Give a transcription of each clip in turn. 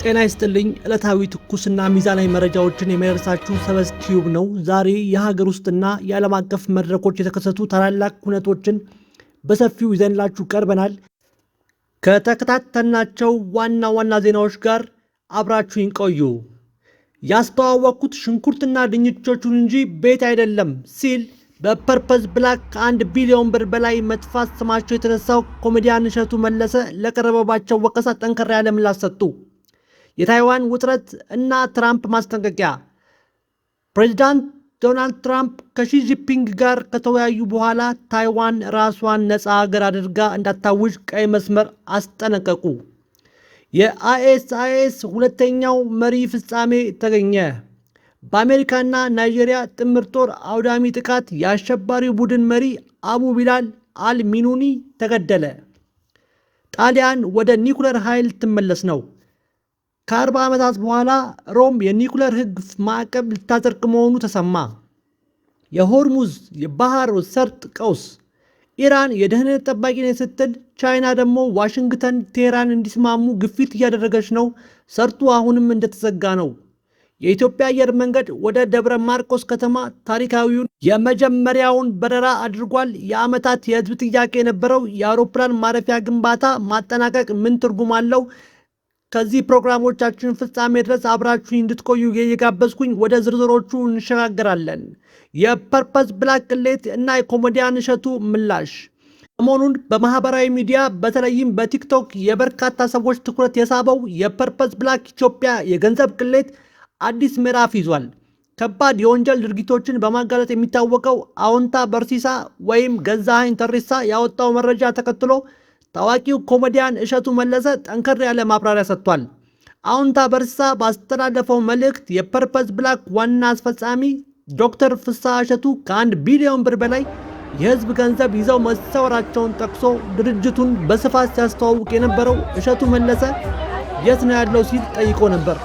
ጤና ይስጥልኝ። ዕለታዊ ትኩስና ሚዛናዊ መረጃዎችን የሚያደርሳችሁ ሰበዝ ቲዩብ ነው። ዛሬ የሀገር ውስጥና የዓለም አቀፍ መድረኮች የተከሰቱ ታላላቅ ሁነቶችን በሰፊው ይዘንላችሁ ቀርበናል። ከተከታተልናቸው ዋና ዋና ዜናዎች ጋር አብራችሁን ቆዩ። ያስተዋወቅኩት ሽንኩርትና ድንቾቹን እንጂ ቤት አይደለም ሲል በፐርፐዝ ብላክ ከ1 ቢሊዮን ብር በላይ መጥፋት ስማቸው የተነሳው ኮሜዲያን እሸቱ መለሰ ለቀረበባቸው ወቀሳ ጠንከር ያለ ምላሽ ሰጡ። የታይዋን ውጥረት እና ትራምፕ ማስጠንቀቂያ። ፕሬዚዳንት ዶናልድ ትራምፕ ከሺ ጂንፒንግ ጋር ከተወያዩ በኋላ ታይዋን ራሷን ነፃ ሀገር አድርጋ እንዳታውጅ ቀይ መስመር አስጠነቀቁ። የአይኤስአይኤስ ሁለተኛው መሪ ፍጻሜ ተገኘ። በአሜሪካና ናይጄሪያ ጥምር ጦር አውዳሚ ጥቃት የአሸባሪው ቡድን መሪ አቡ ቢላል አልሚኑኒ ተገደለ። ጣሊያን ወደ ኒኩለር ኃይል ትመለስ ነው። ከ40 ዓመታት በኋላ ሮም የኒኩለር ሕግ ማዕቀብ ልታጸድቅ መሆኑ ተሰማ። የሆርሙዝ የባህር ሰርጥ ቀውስ። ኢራን የደህንነት ጠባቂ ነኝ ስትል፣ ቻይና ደግሞ ዋሽንግተን ቴህራን እንዲስማሙ ግፊት እያደረገች ነው። ሰርጡ አሁንም እንደተዘጋ ነው። የኢትዮጵያ አየር መንገድ ወደ ደብረ ማርቆስ ከተማ ታሪካዊውን የመጀመሪያውን በረራ አድርጓል። የዓመታት የህዝብ ጥያቄ የነበረው የአውሮፕላን ማረፊያ ግንባታ ማጠናቀቅ ምን ትርጉም አለው? ከዚህ ፕሮግራሞቻችን ፍጻሜ ድረስ አብራችሁኝ እንድትቆዩ እየጋበዝኩኝ ወደ ዝርዝሮቹ እንሸጋገራለን። የፐርፐዝ ብላክ ቅሌት እና የኮሜዲያን እሸቱ ምላሽ። ሰሞኑን በማህበራዊ ሚዲያ በተለይም በቲክቶክ የበርካታ ሰዎች ትኩረት የሳበው የፐርፐዝ ብላክ ኢትዮጵያ የገንዘብ ቅሌት አዲስ ምዕራፍ ይዟል። ከባድ የወንጀል ድርጊቶችን በማጋለጥ የሚታወቀው አዎንታ በርሲሳ ወይም ገዛኸኝ ተሪሳ ያወጣው መረጃ ተከትሎ ታዋቂው ኮሜዲያን እሸቱ መለሰ ጠንከር ያለ ማብራሪያ ሰጥቷል። አዎንታ በርሲሳ ባስተላለፈው መልእክት የፐርፐዝ ብላክ ዋና አስፈጻሚ ዶክተር ፍስሐ እሸቱ ከ1 ቢሊዮን ብር በላይ የህዝብ ገንዘብ ይዘው መሰወራቸውን ጠቅሶ ድርጅቱን በስፋት ሲያስተዋውቅ የነበረው እሸቱ መለሰ የት ነው ያለው ሲል ጠይቆ ነበር።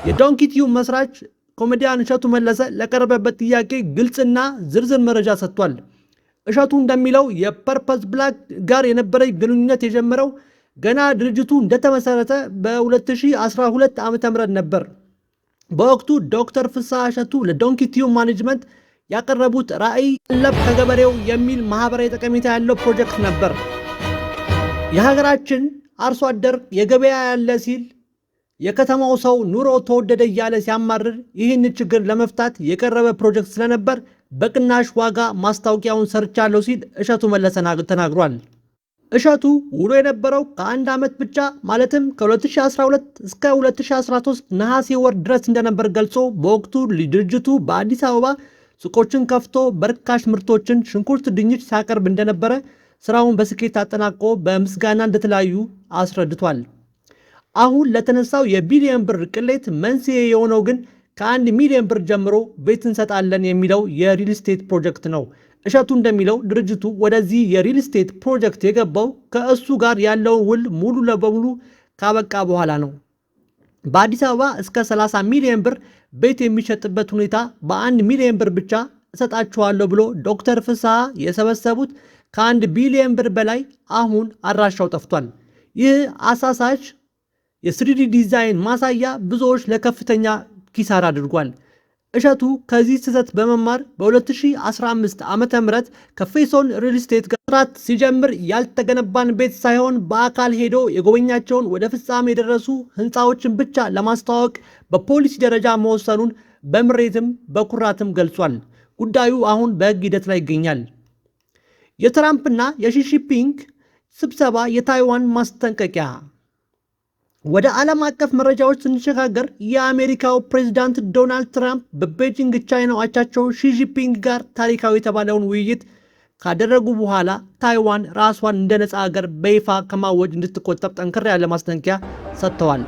የዶንኪቲዩ መስራች ኮሜዲያን እሸቱ መለሰ ለቀረበበት ጥያቄ ግልጽና ዝርዝር መረጃ ሰጥቷል። እሸቱ እንደሚለው የፐርፐዝ ብላክ ጋር የነበረኝ ግንኙነት የጀመረው ገና ድርጅቱ እንደተመሰረተ በ2012 ዓ.ም ነበር። በወቅቱ ዶክተር ፍስሐ እሸቱ ለዶንኪቲዩ ማኔጅመንት ያቀረቡት ራዕይ ቀለብ ከገበሬው የሚል ማህበራዊ ጠቀሜታ ያለው ፕሮጀክት ነበር። የሀገራችን አርሶ አደር የገበያ ያለ ሲል የከተማው ሰው ኑሮ ተወደደ እያለ ሲያማርር ይህን ችግር ለመፍታት የቀረበ ፕሮጀክት ስለነበር በቅናሽ ዋጋ ማስታወቂያውን ሰርቻለሁ ሲል እሸቱ መለሰ ተናግሯል። እሸቱ ውሎ የነበረው ከ1 ዓመት ብቻ ማለትም ከ2012 እስከ 2013 ነሐሴ ወር ድረስ እንደነበር ገልጾ በወቅቱ ድርጅቱ በአዲስ አበባ ሱቆችን ከፍቶ በርካሽ ምርቶችን ሽንኩርት፣ ድንች ሲያቀርብ እንደነበረ ስራውን በስኬት አጠናቆ በምስጋና እንደተለያዩ አስረድቷል። አሁን ለተነሳው የቢሊዮን ብር ቅሌት መንስኤ የሆነው ግን ከ1 ሚሊዮን ብር ጀምሮ ቤት እንሰጣለን የሚለው የሪል ስቴት ፕሮጀክት ነው። እሸቱ እንደሚለው ድርጅቱ ወደዚህ የሪል ስቴት ፕሮጀክት የገባው ከእሱ ጋር ያለውን ውል ሙሉ ለበሙሉ ካበቃ በኋላ ነው። በአዲስ አበባ እስከ 30 ሚሊዮን ብር ቤት የሚሸጥበት ሁኔታ በ1 ሚሊዮን ብር ብቻ እሰጣችኋለሁ ብሎ ዶክተር ፍስሐ የሰበሰቡት ከ1 ቢሊዮን ብር በላይ አሁን አድራሻው ጠፍቷል። ይህ አሳሳች የስሪዲ ዲዛይን ማሳያ ብዙዎች ለከፍተኛ ኪሳራ አድርጓል። እሸቱ ከዚህ ስህተት በመማር በ2015 ዓ.ም ከፌሶን ሪል ስቴት ጋር ስራት ሲጀምር ያልተገነባን ቤት ሳይሆን በአካል ሄዶ የጎበኛቸውን ወደ ፍጻሜ የደረሱ ህንፃዎችን ብቻ ለማስተዋወቅ በፖሊሲ ደረጃ መወሰኑን በምሬትም በኩራትም ገልጿል። ጉዳዩ አሁን በህግ ሂደት ላይ ይገኛል። የትራምፕና የሺ ጂንፒንግ ስብሰባ የታይዋን ማስጠንቀቂያ። ወደ ዓለም አቀፍ መረጃዎች ስንሸጋገር የአሜሪካው ፕሬዝዳንት ዶናልድ ትራምፕ በቤጂንግ ቻይናው አቻቸው ሺ ጂንፒንግ ጋር ታሪካዊ የተባለውን ውይይት ካደረጉ በኋላ ታይዋን ራሷን እንደ ነፃ ሀገር በይፋ ከማወጅ እንድትቆጠብ ጠንከር ያለ ማስጠንቀቂያ ሰጥተዋል።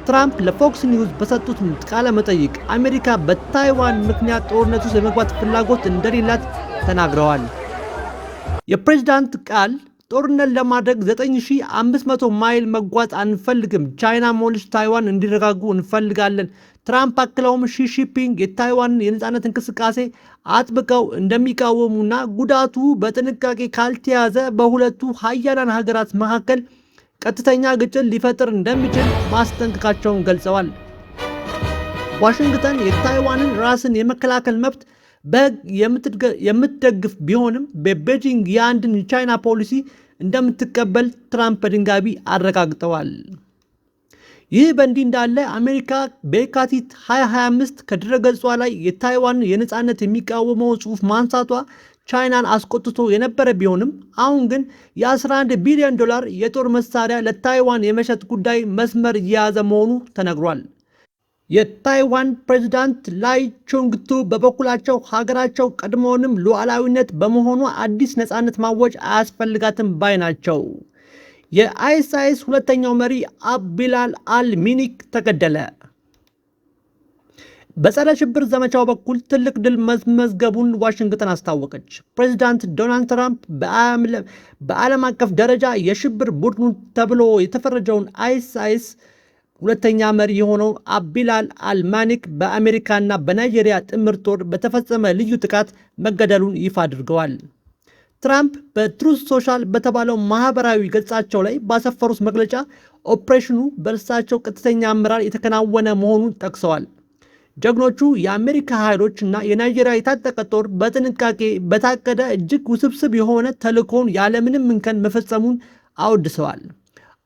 ትራምፕ ለፎክስ ኒውስ በሰጡት ቃለ መጠይቅ አሜሪካ በታይዋን ምክንያት ጦርነት ውስጥ የመግባት ፍላጎት እንደሌላት ተናግረዋል። የፕሬዝዳንት ቃል ጦርነት ለማድረግ 9500 ማይል መጓዝ አንፈልግም፣ ቻይና ሞልሽ ታይዋን እንዲረጋጉ እንፈልጋለን። ትራምፕ አክለውም ሺ ጂንፒንግ የታይዋን የነፃነት እንቅስቃሴ አጥብቀው እንደሚቃወሙና ጉዳቱ በጥንቃቄ ካልተያዘ በሁለቱ ሀያላን ሀገራት መካከል ቀጥተኛ ግጭት ሊፈጥር እንደሚችል ማስጠንቀቃቸውን ገልጸዋል። ዋሽንግተን የታይዋንን ራስን የመከላከል መብት በሕግ የምትደግፍ ቢሆንም በቤጂንግ የአንድን ቻይና ፖሊሲ እንደምትቀበል ትራምፕ በድጋሚ አረጋግጠዋል። ይህ በእንዲህ እንዳለ አሜሪካ በየካቲት 2025 ከድረገጿ ላይ የታይዋንን የነፃነት የሚቃወመው ጽሑፍ ማንሳቷ ቻይናን አስቆጥቶ የነበረ ቢሆንም አሁን ግን የ11 ቢሊዮን ዶላር የጦር መሳሪያ ለታይዋን የመሸጥ ጉዳይ መስመር እየያዘ መሆኑ ተነግሯል። የታይዋን ፕሬዝዳንት ላይ ቹንግቱ በበኩላቸው ሀገራቸው ቀድሞውንም ሉዓላዊነት በመሆኗ አዲስ ነፃነት ማወጅ አያስፈልጋትም ባይ ናቸው። የአይኤስአይኤስ ሁለተኛው መሪ አብቢላል አል-ሚኒክ ተገደለ። በጸረ ሽብር ዘመቻው በኩል ትልቅ ድል መዝገቡን ዋሽንግተን አስታወቀች። ፕሬዚዳንት ዶናልድ ትራምፕ በዓለም አቀፍ ደረጃ የሽብር ቡድኑ ተብሎ የተፈረጀውን አይኤስአይኤስ ሁለተኛ መሪ የሆነው አብቢላል አል-ማኒክ በአሜሪካና በናይጄሪያ ጥምር ጦር በተፈጸመ ልዩ ጥቃት መገደሉን ይፋ አድርገዋል። ትራምፕ በትሩዝ ሶሻል በተባለው ማህበራዊ ገጻቸው ላይ ባሰፈሩት መግለጫ ኦፕሬሽኑ በእርሳቸው ቀጥተኛ አመራር የተከናወነ መሆኑን ጠቅሰዋል። ጀግኖቹ የአሜሪካ ኃይሎች እና የናይጄሪያ የታጠቀ ጦር በጥንቃቄ በታቀደ እጅግ ውስብስብ የሆነ ተልዕኮውን ያለምንም እንከን መፈጸሙን አወድሰዋል።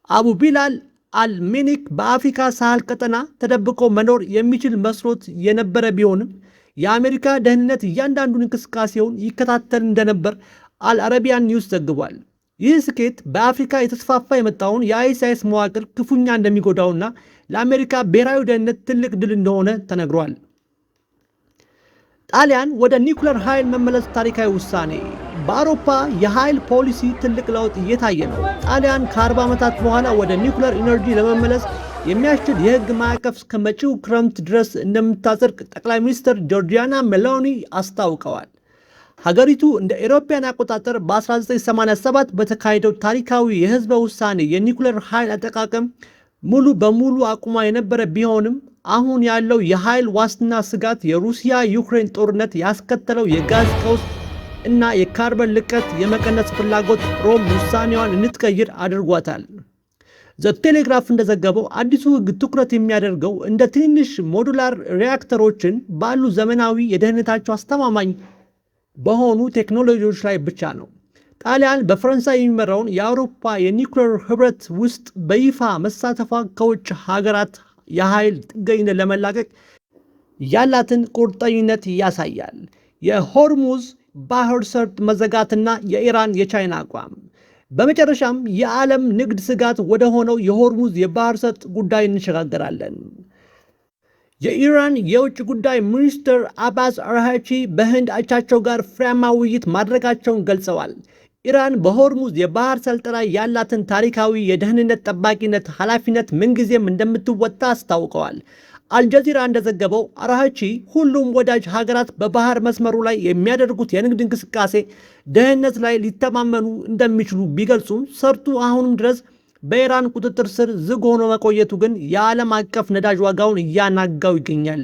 አቡ ቢላል አል-ሚኒክ በአፍሪካ ሳህል ቀጠና ተደብቆ መኖር የሚችል መስሎት የነበረ ቢሆንም የአሜሪካ ደህንነት እያንዳንዱን እንቅስቃሴውን ይከታተል እንደነበር አልአረቢያን ኒውስ ዘግቧል። ይህ ስኬት በአፍሪካ የተስፋፋ የመጣውን የአይኤስአይኤስ መዋቅር ክፉኛ እንደሚጎዳውና ለአሜሪካ ብሔራዊ ደህንነት ትልቅ ድል እንደሆነ ተነግሯል። ጣሊያን ወደ ኒውክሌር ኃይል መመለስ ታሪካዊ ውሳኔ። በአውሮፓ የኃይል ፖሊሲ ትልቅ ለውጥ እየታየ ነው። ጣሊያን ከ40 ዓመታት በኋላ ወደ ኒውክሌር ኢነርጂ ለመመለስ የሚያስችል የሕግ ማዕቀፍ እስከ መጪው ክረምት ድረስ እንደምታጸድቅ ጠቅላይ ሚኒስትር ጆርጂያና ሜሎኒ አስታውቀዋል። ሀገሪቱ እንደ አውሮፓውያን አቆጣጠር በ1987 በተካሄደው ታሪካዊ የህዝበ ውሳኔ የኒውክሌር ኃይል አጠቃቀም ሙሉ በሙሉ አቁማ የነበረ ቢሆንም አሁን ያለው የኃይል ዋስትና ስጋት፣ የሩሲያ ዩክሬን ጦርነት ያስከተለው የጋዝ ቀውስ እና የካርበን ልቀት የመቀነስ ፍላጎት ሮም ውሳኔዋን እንድትቀይር አድርጓታል። ዘ ቴሌግራፍ እንደዘገበው አዲሱ ህግ ትኩረት የሚያደርገው እንደ ትንንሽ ሞዱላር ሪያክተሮችን ባሉ ዘመናዊ የደህንነታቸው አስተማማኝ በሆኑ ቴክኖሎጂዎች ላይ ብቻ ነው። ጣሊያን በፈረንሳይ የሚመራውን የአውሮፓ የኒውክሌር ህብረት ውስጥ በይፋ መሳተፏ ከውጭ ሀገራት የኃይል ጥገኝነት ለመላቀቅ ያላትን ቁርጠኝነት ያሳያል። የሆርሙዝ ባህር ሰርጥ መዘጋትና የኢራን የቻይና አቋም። በመጨረሻም የዓለም ንግድ ስጋት ወደ ሆነው የሆርሙዝ የባህር ሰርጥ ጉዳይ እንሸጋገራለን። የኢራን የውጭ ጉዳይ ሚኒስትር አባስ አርሃቺ በህንድ አቻቸው ጋር ፍሬያማ ውይይት ማድረጋቸውን ገልጸዋል። ኢራን በሆርሙዝ የባህር ሰልጥ ላይ ያላትን ታሪካዊ የደህንነት ጠባቂነት ኃላፊነት ምንጊዜም እንደምትወጣ አስታውቀዋል። አልጀዚራ እንደዘገበው አርሃቺ ሁሉም ወዳጅ ሀገራት በባህር መስመሩ ላይ የሚያደርጉት የንግድ እንቅስቃሴ ደህንነት ላይ ሊተማመኑ እንደሚችሉ ቢገልጹም ሰርጡ አሁንም ድረስ በኢራን ቁጥጥር ስር ዝግ ሆኖ መቆየቱ ግን የዓለም አቀፍ ነዳጅ ዋጋውን እያናጋው ይገኛል።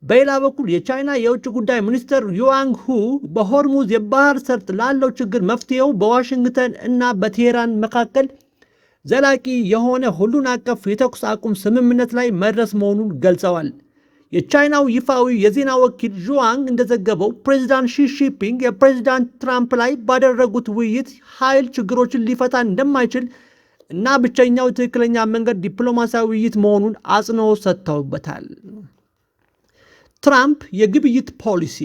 በሌላ በኩል የቻይና የውጭ ጉዳይ ሚኒስትር ዩዋንግ ሁ በሆርሙዝ የባህር ሰርጥ ላለው ችግር መፍትሄው በዋሽንግተን እና በቴህራን መካከል ዘላቂ የሆነ ሁሉን አቀፍ የተኩስ አቁም ስምምነት ላይ መድረስ መሆኑን ገልጸዋል። የቻይናው ይፋዊ የዜና ወኪል ዡዋንግ እንደዘገበው ፕሬዚዳንት ሺ ጂንፒንግ የፕሬዚዳንት ትራምፕ ላይ ባደረጉት ውይይት ኃይል ችግሮችን ሊፈታ እንደማይችል እና ብቸኛው ትክክለኛ መንገድ ዲፕሎማሲያዊ ውይይት መሆኑን አጽንኦት ሰጥተውበታል። ትራምፕ የግብይት ፖሊሲ።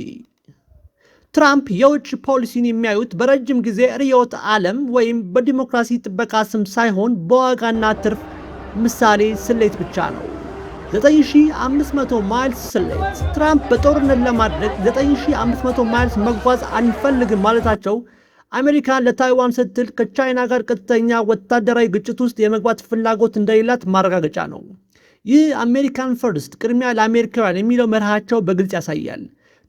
ትራምፕ የውጭ ፖሊሲን የሚያዩት በረጅም ጊዜ ርዕዮተ ዓለም ወይም በዲሞክራሲ ጥበቃ ስም ሳይሆን በዋጋና ትርፍ ምሳሌ ስሌት ብቻ ነው። 9500 ማይልስ ስሌት። ትራምፕ በጦርነት ለማድረግ 9500 ማይልስ መጓዝ አንፈልግም ማለታቸው አሜሪካን ለታይዋን ስትል ከቻይና ጋር ቀጥተኛ ወታደራዊ ግጭት ውስጥ የመግባት ፍላጎት እንደሌላት ማረጋገጫ ነው። ይህ አሜሪካን ፈርስት ቅድሚያ ለአሜሪካውያን የሚለው መርሃቸው በግልጽ ያሳያል።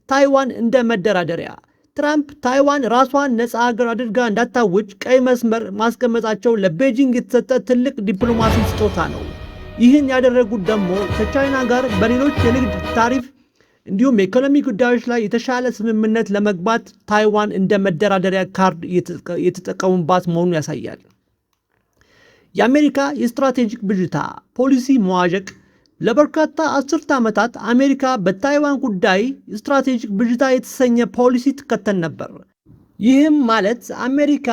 ታይዋን እንደ መደራደሪያ። ትራምፕ ታይዋን ራሷን ነፃ ሀገር አድርጋ እንዳታውጅ ቀይ መስመር ማስቀመጣቸው ለቤጂንግ የተሰጠ ትልቅ ዲፕሎማሲ ስጦታ ነው። ይህን ያደረጉት ደግሞ ከቻይና ጋር በሌሎች የንግድ ታሪፍ እንዲሁም የኢኮኖሚ ጉዳዮች ላይ የተሻለ ስምምነት ለመግባት ታይዋን እንደ መደራደሪያ ካርድ የተጠቀሙባት መሆኑን ያሳያል። የአሜሪካ የስትራቴጂክ ብዥታ ፖሊሲ መዋዠቅ ለበርካታ አስርተ ዓመታት አሜሪካ በታይዋን ጉዳይ ስትራቴጂክ ብዥታ የተሰኘ ፖሊሲ ትከተል ነበር። ይህም ማለት አሜሪካ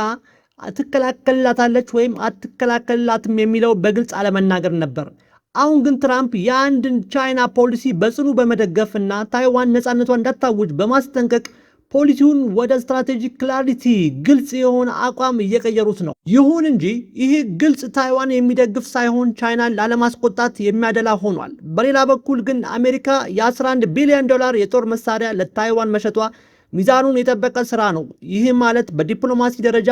ትከላከልላታለች ወይም አትከላከልላትም የሚለው በግልጽ አለመናገር ነበር። አሁን ግን ትራምፕ የአንድን ቻይና ፖሊሲ በጽኑ በመደገፍ እና ታይዋን ነፃነቷን እንዳታውጅ በማስጠንቀቅ ፖሊሲውን ወደ ስትራቴጂክ ክላሪቲ ግልጽ የሆነ አቋም እየቀየሩት ነው። ይሁን እንጂ ይህ ግልጽ ታይዋን የሚደግፍ ሳይሆን ቻይናን ላለማስቆጣት የሚያደላ ሆኗል። በሌላ በኩል ግን አሜሪካ የ11 ቢሊዮን ዶላር የጦር መሳሪያ ለታይዋን መሸጧ ሚዛኑን የጠበቀ ስራ ነው። ይህ ማለት በዲፕሎማሲ ደረጃ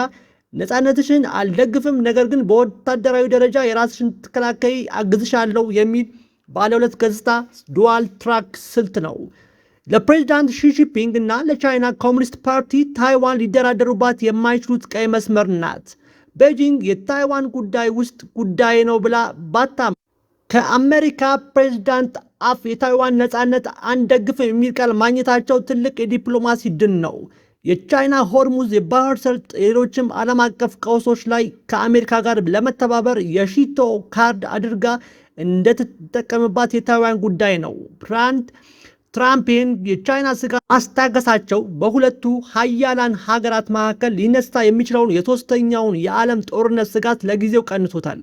ነፃነትሽን አልደግፍም፣ ነገር ግን በወታደራዊ ደረጃ የራስሽን ትከላከይ አግዝሻለሁ የሚል ባለ ሁለት ገጽታ ዱዋል ትራክ ስልት ነው። ለፕሬዚዳንት ሺጂንፒንግ እና ለቻይና ኮሚኒስት ፓርቲ ታይዋን ሊደራደሩባት የማይችሉት ቀይ መስመር ናት። ቤጂንግ የታይዋን ጉዳይ ውስጥ ጉዳይ ነው ብላ ባታም ከአሜሪካ ፕሬዚዳንት አፍ የታይዋን ነፃነት አንደግፍም የሚል ቃል ማግኘታቸው ትልቅ የዲፕሎማሲ ድል ነው። የቻይና ሆርሙዝ የባህር ሰርጥ ሌሎችም ዓለም አቀፍ ቀውሶች ላይ ከአሜሪካ ጋር ለመተባበር የሺቶ ካርድ አድርጋ እንደተጠቀምባት የታይዋን ጉዳይ ነው። ትራምፕን የቻይና ስጋት ማስታገሳቸው በሁለቱ ሀያላን ሀገራት መካከል ሊነሳ የሚችለውን የሶስተኛውን የዓለም ጦርነት ስጋት ለጊዜው ቀንሶታል።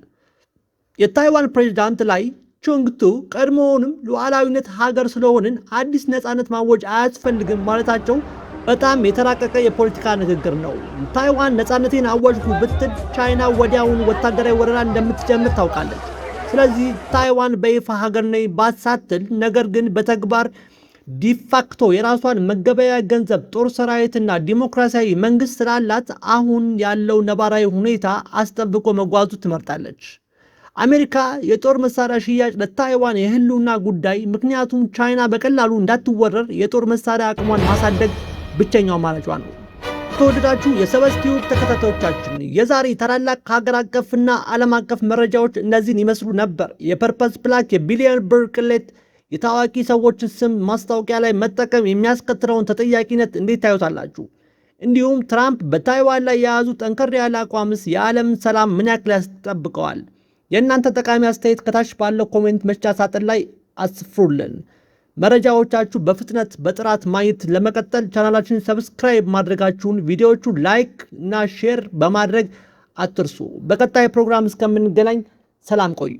የታይዋን ፕሬዝዳንት ላይ ቹንግቱ ቀድሞውንም ሉዓላዊነት ሀገር ስለሆንን አዲስ ነፃነት ማወጅ አያስፈልግም ማለታቸው በጣም የተራቀቀ የፖለቲካ ንግግር ነው። ታይዋን ነፃነቴን አወጅኩ ብትል ቻይና ወዲያውኑ ወታደራዊ ወረራ እንደምትጀምር ታውቃለች። ስለዚህ ታይዋን በይፋ ሀገር ነኝ ባትሳትል፣ ነገር ግን በተግባር ዲፋክቶ የራሷን መገበያ ገንዘብ፣ ጦር ሰራዊትና ዲሞክራሲያዊ መንግስት ስላላት አሁን ያለው ነባራዊ ሁኔታ አስጠብቆ መጓዙ ትመርጣለች። አሜሪካ የጦር መሳሪያ ሽያጭ ለታይዋን የህልውና ጉዳይ፣ ምክንያቱም ቻይና በቀላሉ እንዳትወረር የጦር መሳሪያ አቅሟን ማሳደግ ብቸኛው አማራጯ ነው። ተወደዳችሁ የሰበስቲዩብ ተከታታዮቻችን የዛሬ ታላላቅ ሀገር አቀፍና ዓለም አቀፍ መረጃዎች እነዚህን ይመስሉ ነበር። የፐርፐስ ብላክ የቢሊዮን ብር ቅሌት የታዋቂ ሰዎችን ስም ማስታወቂያ ላይ መጠቀም የሚያስከትለውን ተጠያቂነት እንዴት ታዩታላችሁ? እንዲሁም ትራምፕ በታይዋን ላይ የያዙ ጠንከር ያለ አቋምስ የዓለምን ሰላም ምን ያክል ያስጠብቀዋል? የእናንተ ጠቃሚ አስተያየት ከታች ባለው ኮሜንት መስጫ ሳጥን ላይ አስፍሩልን። መረጃዎቻችሁ በፍጥነት በጥራት ማየት ለመቀጠል ቻናላችንን ሰብስክራይብ ማድረጋችሁን፣ ቪዲዮዎቹ ላይክ እና ሼር በማድረግ አትርሱ። በቀጣይ ፕሮግራም እስከምንገናኝ ሰላም ቆዩ።